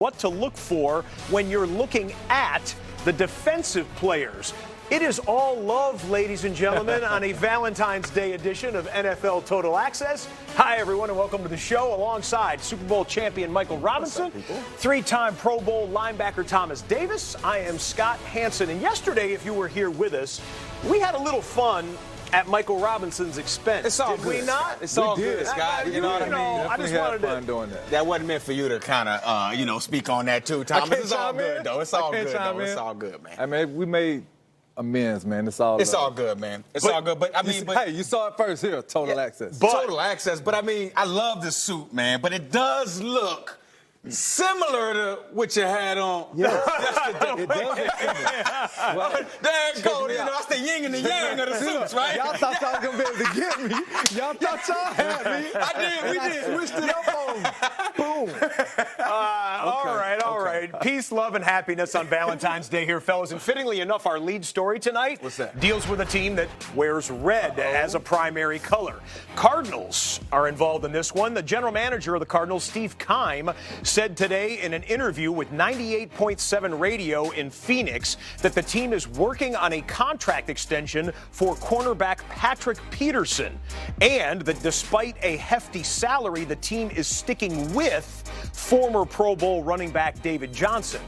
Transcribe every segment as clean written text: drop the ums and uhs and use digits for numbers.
What to look for when you're looking at the defensive players. It is all love, ladies and gentlemen, on a Valentine's Day edition of NFL Total Access. Hi, everyone, and welcome to the show alongside Super Bowl champion Michael Robinson, three-time Pro Bowl linebacker Thomas Davis. I am Scott Hanson, and yesterday, if you were here with us, we had a little fun at Michael Robinson's expense. It's all Did good. we not? It's all good, Scott. You know what I mean? I just wanted fun to. doing that. That wasn't meant for you to kind of, speak on that too, Thomas. It's all good, though. It's all good, though. It's all good, man. I mean, we made amends, man. It's all good, man. It's all good. But I mean, hey, you saw it first here, Total Access. Total Access. But I mean, I love the suit, man. But it does look similar to what you had on yesterday. It does. Well, there it goes. That's the yin and the yang of the suits, right? Y'all thought y'all was going to be able to get me. Y'all thought y'all had me. I did. We did. Switched it up on. Boom. All right. Peace, love, and happiness on Valentine's Day here, fellas. And fittingly enough, our lead story tonight deals with a team that wears red as a primary color. Cardinals are involved in this one. The general manager of the Cardinals, Steve Keim, said today in an interview with 98.7 Radio in Phoenix that the team is working on a contract extension for cornerback Patrick Peterson, and that despite a hefty salary, the team is sticking with former Pro Bowl running back David Johnson.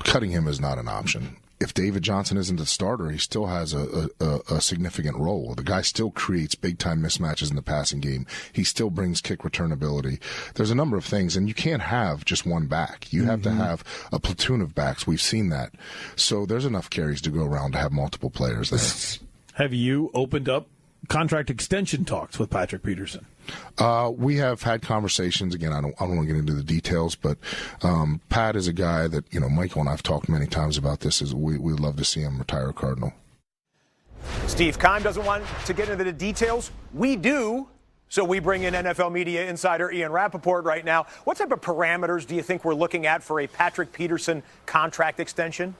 Cutting him is not an option. If David Johnson isn't the starter, he still has a significant role. The guy still creates big-time mismatches in the passing game. He still brings kick return ability. There's a number of things, and you can't have just one back. You have to have a platoon of backs. We've seen that. So there's enough carries to go around to have multiple players there. Have you opened up contract extension talks with Patrick Peterson? We have had conversations. Again, I don't want to get into the details, but Pat is a guy that, Michael and I have talked many times about this. We'd love to see him retire a Cardinal. Steve Keim doesn't want to get into the details. We do. So we bring in NFL media insider Ian Rapoport right now. What type of parameters do you think we're looking at for a Patrick Peterson contract extension?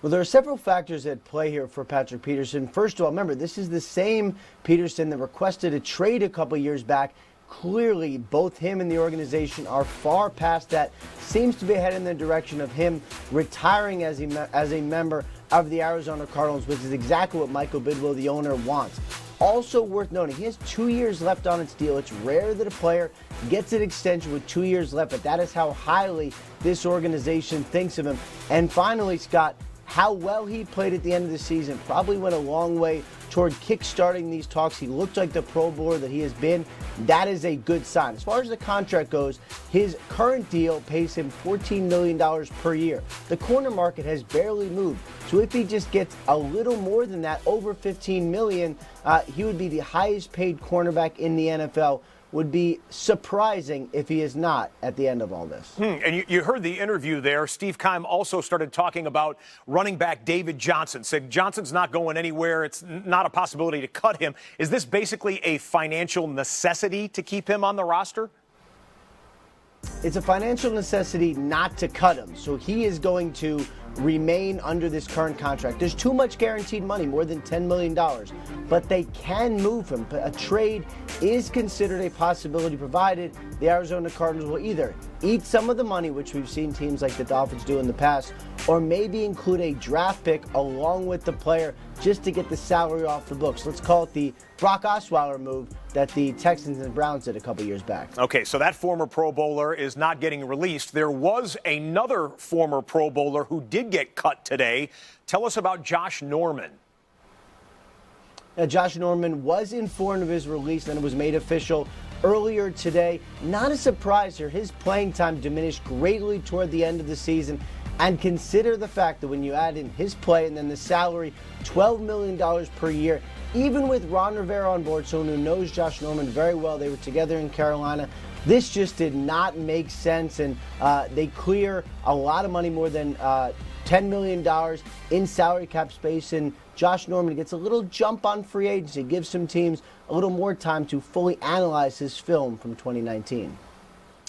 Well, there are several factors at play here for Patrick Peterson. First of all, remember, this is the same Peterson that requested a trade a couple years back. Clearly, both him and the organization are far past that. Seems to be heading in the direction of him retiring as a member of the Arizona Cardinals, which is exactly what Michael Bidwill, the owner, wants. Also worth noting, he has 2 years left on his deal. It's rare that a player gets an extension with 2 years left, but that is how highly this organization thinks of him. And finally, Scott, how well he played at the end of the season probably went a long way toward kick-starting these talks. He looked like the Pro Bowler that he has been. That is a good sign. As far as the contract goes, his current deal pays him $14 million per year. The corner market has barely moved. So if he just gets a little more than that, over $15 million, he would be the highest paid cornerback in the NFL. Would be surprising if he is not at the end of all this. And you heard the interview there. Steve Keim also started talking about running back David Johnson. Said Johnson's not going anywhere. It's not a possibility to cut him. Is this basically a financial necessity to keep him on the roster? It's a financial necessity not to cut him. So he is going to remain under this current contract. There's too much guaranteed money, more than $10 million, but they can move him. A trade is considered a possibility, provided the Arizona Cardinals will either eat some of the money, which we've seen teams like the Dolphins do in the past, or maybe include a draft pick along with the player just to get the salary off the books. Let's call it the Brock Osweiler move that the Texans and Browns did a couple years back. Okay, so that former Pro Bowler is not getting released. There was another former Pro Bowler who did get cut today. Tell us about Josh Norman. Now, Josh Norman was informed of his release, and it was made official earlier today. Not a surprise here. His playing time diminished greatly toward the end of the season. And consider the fact that when you add in his play and then the salary, $12 million per year, even with Ron Rivera on board, someone who knows Josh Norman very well, they were together in Carolina, this just did not make sense, and they clear a lot of money, more than $10 million in salary cap space, and Josh Norman gets a little jump on free agency, gives some teams a little more time to fully analyze his film from 2019.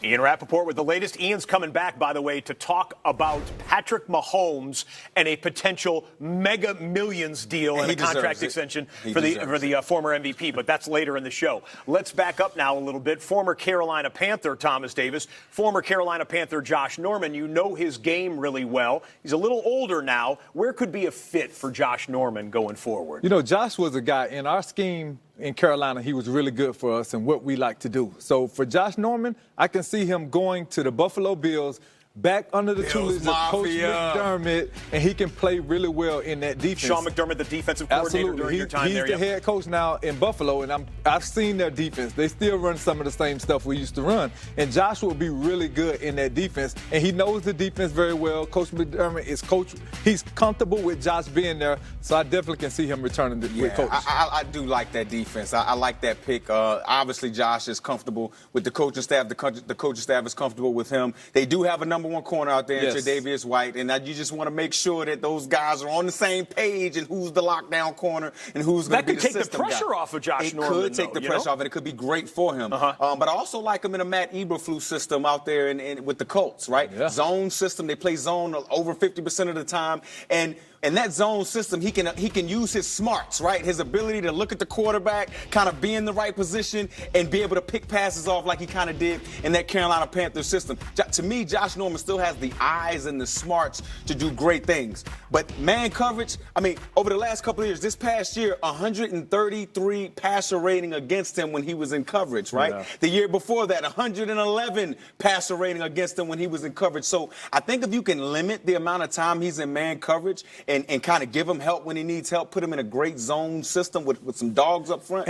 Ian Rapoport with the latest. Ian's coming back, by the way, to talk about Patrick Mahomes and a potential mega millions deal and a contract extension for the former MVP. But that's later in the show. Let's back up now a little bit. Former Carolina Panther Thomas Davis, former Carolina Panther Josh Norman. You know his game really well. He's a little older now. Where could be a fit for Josh Norman going forward? You know, Josh was a guy in our scheme in Carolina. He was really good for us and what we like to do. So for Josh Norman, I can see him going to the Buffalo Bills, back under the tutelage of Coach McDermott, and he can play really well in that defense. Sean McDermott, the defensive coordinator during your time there. He's the head coach now in Buffalo, and I've seen their defense. They still run some of the same stuff we used to run, and Josh will be really good in that defense, and he knows the defense very well. Coach McDermott is coach. He's comfortable with Josh being there, so I definitely can see him returning with Coach. I do like that defense. I like that pick. Obviously, Josh is comfortable with the coaching staff. The coaching staff is comfortable with him. They do have a number one corner out there, Tre'Davious White, and you just want to make sure that those guys are on the same page and who's the lockdown corner and who's going to be the system guy. That could take the pressure off of Josh Norman. It could take the pressure off, and it could be great for him. But I also like him in a Matt Eberflus system out there with the Colts, right? Yeah. Zone system. They play zone over 50% of the time, and in that zone system, he can use his smarts, right? His ability to look at the quarterback, kind of be in the right position, and be able to pick passes off like he kind of did in that Carolina Panthers system. To me, Josh Norman still has the eyes and the smarts to do great things. But man coverage, I mean, over the last couple of years, this past year, 133 passer rating against him when he was in coverage, right? Yeah. The year before that, 111 passer rating against him when he was in coverage. So I think if you can limit the amount of time he's in man coverage and kind of give him help when he needs help, put him in a great zone system with some dogs up front,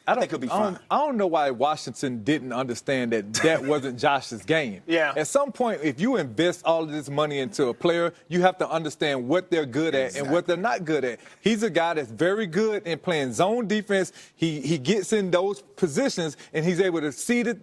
I think he'll be fine. I don't know why Washington didn't understand that wasn't Josh's game. Yeah. At some point, if you invest all of this money into a player, you have to understand what they're good at and what they're not good at. He's a guy that's very good in playing zone defense. He gets in those positions, and he's able to see the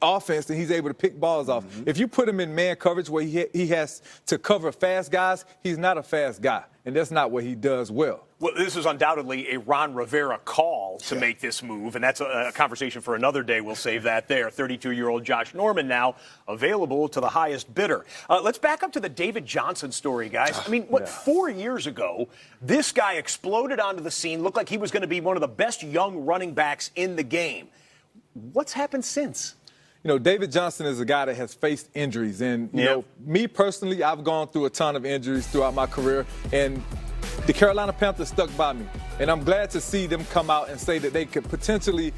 offense, and he's able to pick balls off. If you put him in man coverage where he has to cover fast guys, he's not a fast guy, and that's not what he does well. Well, this is undoubtedly a Ron Rivera call to make this move, and that's a conversation for another day. We'll save that there. 32-year-old Josh Norman now available to the highest bidder. Let's back up to the David Johnson story, guys. I mean, 4 years ago, this guy exploded onto the scene, looked like he was going to be one of the best young running backs in the game. What's happened since? You know, David Johnson is a guy that has faced injuries. And, you know, me personally, I've gone through a ton of injuries throughout my career. And the Carolina Panthers stuck by me. And I'm glad to see them come out and say that they could potentially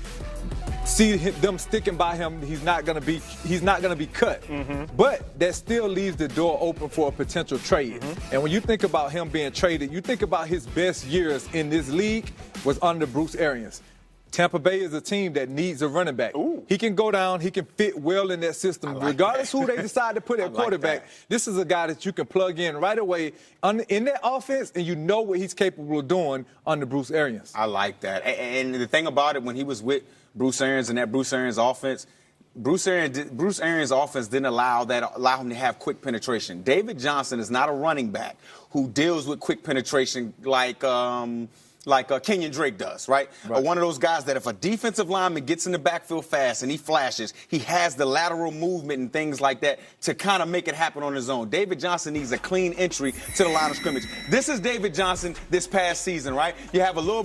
see them sticking by him. He's not going to be cut. But that still leaves the door open for a potential trade. And when you think about him being traded, you think about his best years in this league was under Bruce Arians. Tampa Bay is a team that needs a running back. He can go down. He can fit well in that system. Regardless who they decide to put at quarterback, this is a guy that you can plug in right away in that offense, and you know what he's capable of doing under Bruce Arians. I like that. And the thing about it, when he was with Bruce Arians and that Bruce Arians offense, Bruce Arians' offense didn't allow him to have quick penetration. David Johnson is not a running back who deals with quick penetration like Kenyon Drake does, right? One of those guys that if a defensive lineman gets in the backfield fast and he flashes, he has the lateral movement and things like that to kind of make it happen on his own. David Johnson needs a clean entry to the line of scrimmage. This is David Johnson this past season, right? You have a little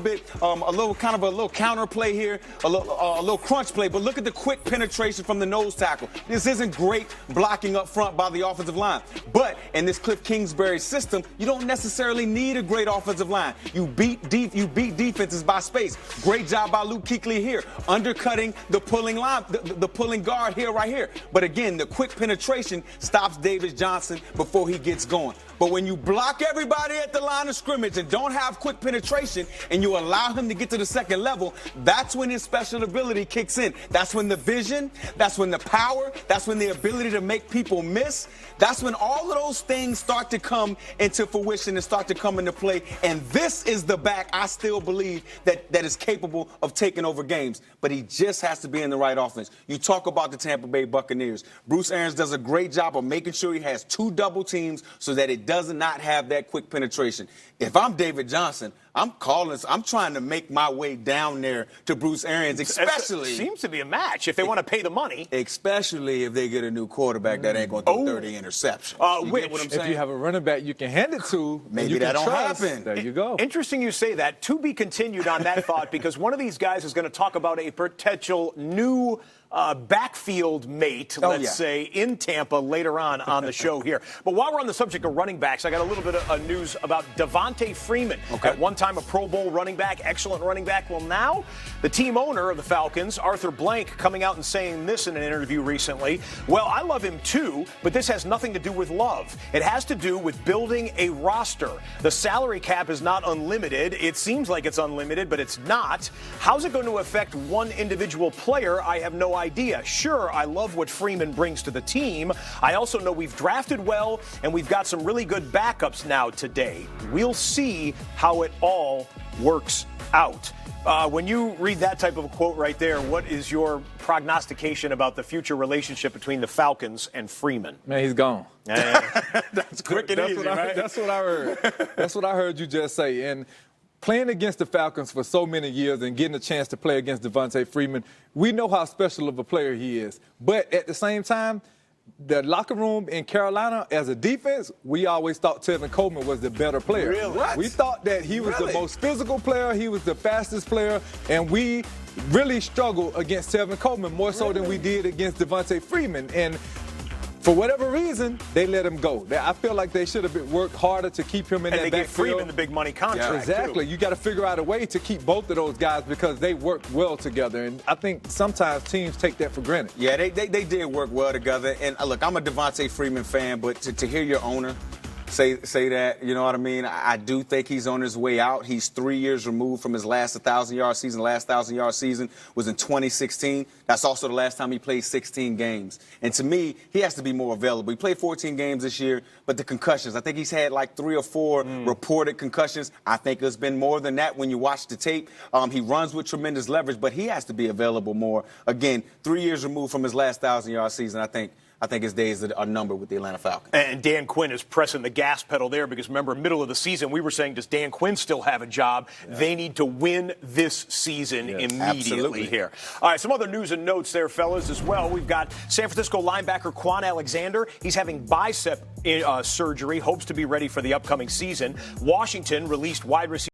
counter play here, a little crunch play, but look at the quick penetration from the nose tackle. This isn't great blocking up front by the offensive line. But in this Cliff Kingsbury system, you don't necessarily need a great offensive line. You beat defenses by space. Great job by Luke Kuechly here, undercutting the pulling line, the pulling guard here, right here. But again, the quick penetration stops David Johnson before he gets going. But when you block everybody at the line of scrimmage and don't have quick penetration and you allow him to get to the second level, that's when his special ability kicks in. That's when the vision, that's when the power, that's when the ability to make people miss. That's when all of those things start to come into fruition and start to come into play. And this is the back I still believe that is capable of taking over games. But he just has to be in the right offense. You talk about the Tampa Bay Buccaneers. Bruce Arians does a great job of making sure he has 2 double teams so that it does not have that quick penetration. If I'm David Johnson, I'm trying to make my way down there to Bruce Arians, especially. It seems to be a match if they want to pay the money. Especially if they get a new quarterback that ain't going to throw 30 interceptions. If you have a running back you can hand it to, maybe that don't happen. There you go. Interesting you say that. To be continued on that thought, because one of these guys is going to talk about a potential new backfield mate, let's say, in Tampa later on the show here. But while we're on the subject of running backs, I got a little bit of news about Devontae Freeman. At one time a Pro Bowl running back, excellent running back. Well, now the team owner of the Falcons, Arthur Blank, coming out and saying this in an interview recently. Well, I love him too, but this has nothing to do with love. It has to do with building a roster. The salary cap is not unlimited. It seems like it's unlimited, but it's not. How's it going to affect one individual player? I have no idea. Sure, I love what Freeman brings to the team. I also know we've drafted well, and we've got some really good backups now today. We'll see how it all works out. When you read that type of a quote right there, what is your prognostication about the future relationship between the Falcons and Freeman? Man, he's gone. That's quick and easy, right? That's what I heard. That's what I heard you just say. And playing against the Falcons for so many years and getting a chance to play against Devontae Freeman, we know how special of a player he is. But at the same time, the locker room in Carolina, as a defense, we always thought Tevin Coleman was the better player. Really? What? We thought that he was the most physical player, he was the fastest player, and we really struggled against Tevin Coleman more so than we did against Devontae Freeman. And for whatever reason, they let him go. I feel like they should have worked harder to keep him in that backfield. And they gave Freeman the big money contract. Exactly. You got to figure out a way to keep both of those guys because they work well together. And I think sometimes teams take that for granted. Yeah, they did work well together. And look, I'm a Devontae Freeman fan, but to hear your owner say that, you know what I mean? I do think he's on his way out. He's 3 years removed from his last 1,000-yard season. Last 1,000-yard season was in 2016. That's also the last time he played 16 games. And to me, he has to be more available. He played 14 games this year, but the concussions, I think he's had like 3 or 4 reported concussions. I think it's been more than that when you watch the tape. He runs with tremendous leverage, but he has to be available more. Again, 3 years removed from his last 1,000-yard season, I think his days are numbered with the Atlanta Falcons. And Dan Quinn is pressing the gas pedal there because, remember, middle of the season, we were saying, does Dan Quinn still have a job? Yeah. They need to win this season immediately here. All right, some other news and notes there, fellas, as well. We've got San Francisco linebacker Quan Alexander. He's having bicep surgery, hopes to be ready for the upcoming season. Washington released wide receiver